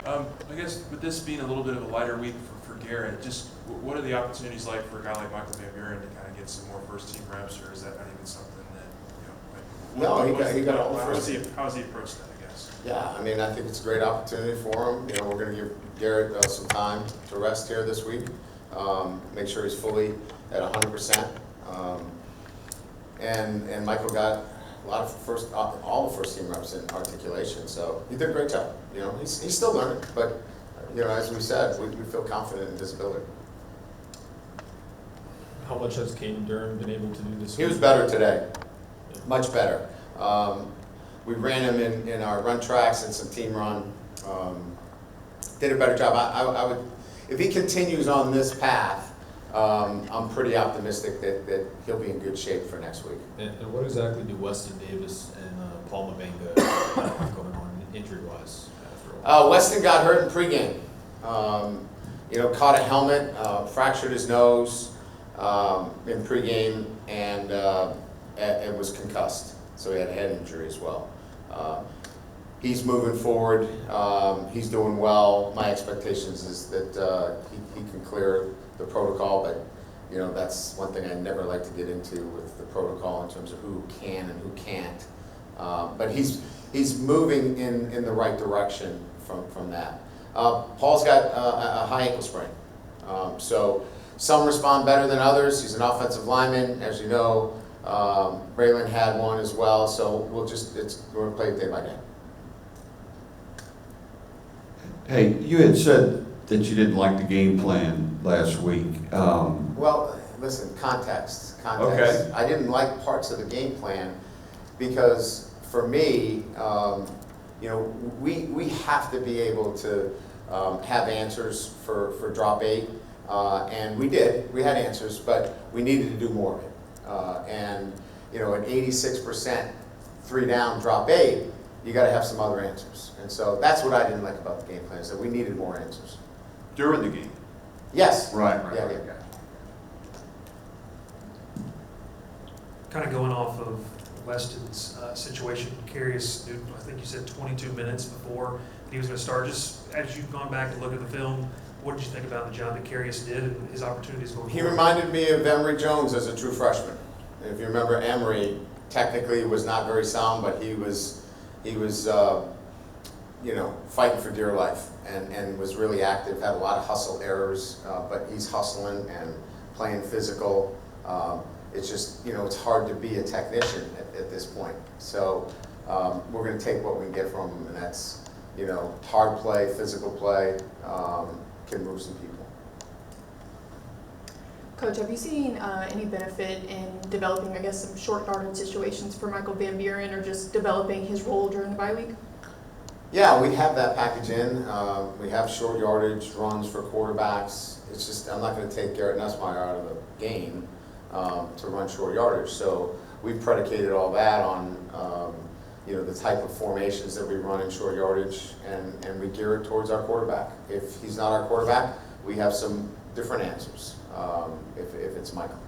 I guess with this being a little bit of a lighter week for Garret, just what are the opportunities like for a guy like Michael Van Buren to kind of get some more first team reps, or is that not even something that, No, he got all the first. How has he approached that, I guess? Yeah, I mean, I think it's a great opportunity for him. We're going to give Garret some time to rest here this week, make sure he's fully at 100%. And Michael got a lot of all the first team reps in articulation, so he did a great job. He's still learning, but as we said, we feel confident in his ability. How much has Caden Durham been able to do this He week? was better today, much better. We ran him in our run tracks and some team run. Did a better job. I would, if he continues on this path, I'm pretty optimistic that he'll be in good shape for next week. And what exactly do Weston Davis and Paul Mabenga have going on injury-wise? Weston got hurt in pregame. Caught a helmet, fractured his nose in pregame, and it was concussed. So he had a head injury as well. He's moving forward. He's doing well. My expectations is that he can clear the protocol, but that's one thing I never like to get into with the protocol in terms of who can and who can't. But he's moving in the right direction from that. Paul's got a high ankle sprain, so some respond better than others. He's an offensive lineman, as you know. Braylon had one as well, so we're going to play it day by day. Hey, you had said that you didn't like the game plan last week. Well, listen, context. Okay. I didn't like parts of the game plan because for me, we have to be able to have answers for drop 8, and we did. We had answers, but we needed to do more of it. And an 86% 3-down drop 8, you got to have some other answers. And so that's what I didn't like about the game plan, is that we needed more answers. During the game? Yes. Right. Yeah. Kind of going off of Weston's situation, Carius, I think you said 22 minutes before he was going to start. Just as you've gone back to look at the film, what did you think about the job that Carius did and his opportunities going forward? He reminded me of Emory Jones as a true freshman. If you remember, Emory technically was not very sound, but he was fighting for dear life and was really active, had a lot of hustle errors, but he's hustling and playing physical. It's just, it's hard to be a technician at this point. So we're going to take what we can get from him, and that's, hard play, physical play, can move some people. Coach, have you seen any benefit in developing, some short yardage situations for Michael Van Buren, or just developing his role during the bye week? Yeah, we have that package in. We have short yardage runs for quarterbacks. It's just, I'm not going to take Garret Nussmeier out of the game to run short yardage. So we've predicated all that on the type of formations that we run in short yardage, and we gear it towards our quarterback. If he's not our quarterback, we have some different answers if it's Michael.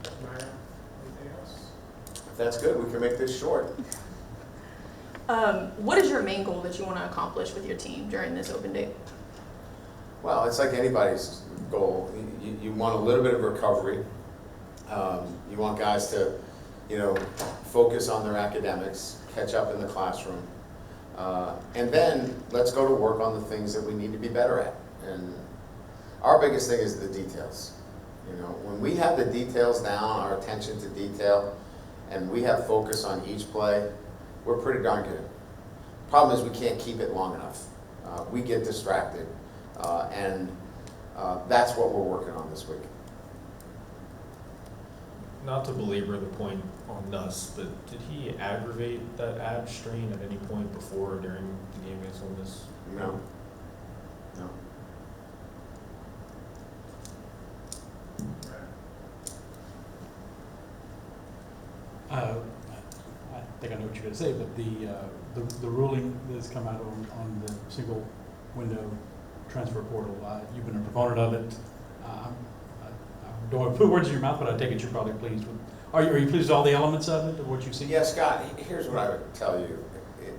Anything else? If that's good, we can make this short. What is your main goal that you want to accomplish with your team during this open day? Well, it's like anybody's goal. You want a little bit of recovery. You want guys to, focus on their academics, catch up in the classroom. And then let's go to work on the things that we need to be better at. And our biggest thing is the details. When we have the details down, our attention to detail, and we have focus on each play, we're pretty darn good. Problem is we can't keep it long enough. We get distracted, and that's what we're working on this week. Not to belabor the point on Nuss, but did he aggravate that ab strain at any point before or during the game against Ole Miss? No. I think I know what you're going to say, but the ruling that's come out on the single window transfer portal, you've been a proponent of it. I don't want to put words in your mouth, but I take it you're probably pleased with, are you pleased with all the elements of it, of what you've seen? Yeah, Scott, here's what I would tell you,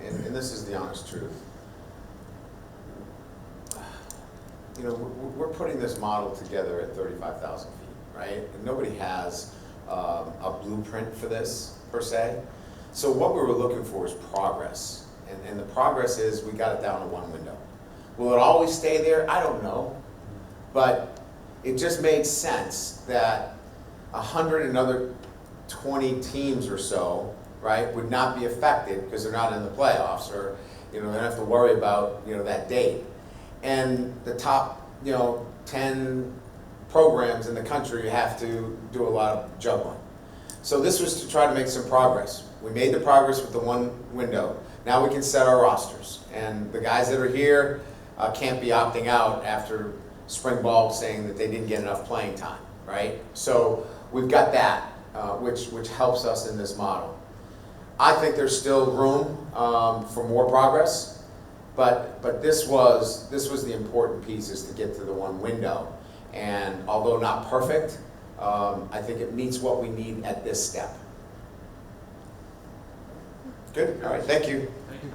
and this is the honest truth. You know, we're putting this model together at 35,000 feet, right? And nobody has a blueprint for this, per se. So what we were looking for is progress. And the progress is we got it down to one window. Will it always stay there? I don't know. But it just made sense that 120 teams or so, right, would not be affected because they're not in the playoffs, or, you know, they don't have to worry about, you know, that date. And the top, you know, 10 programs in the country have to do a lot of juggling. So this was to try to make some progress. We made the progress with the one window. Now we can set our rosters. And the guys that are here can't be opting out after spring ball saying that they didn't get enough playing time, right? So we've got that, which helps us in this model. I think there's still room for more progress. But this was the important piece, is to get to the one window. And although not perfect, I think it meets what we need at this step. Good, all right, thank you. Thank you.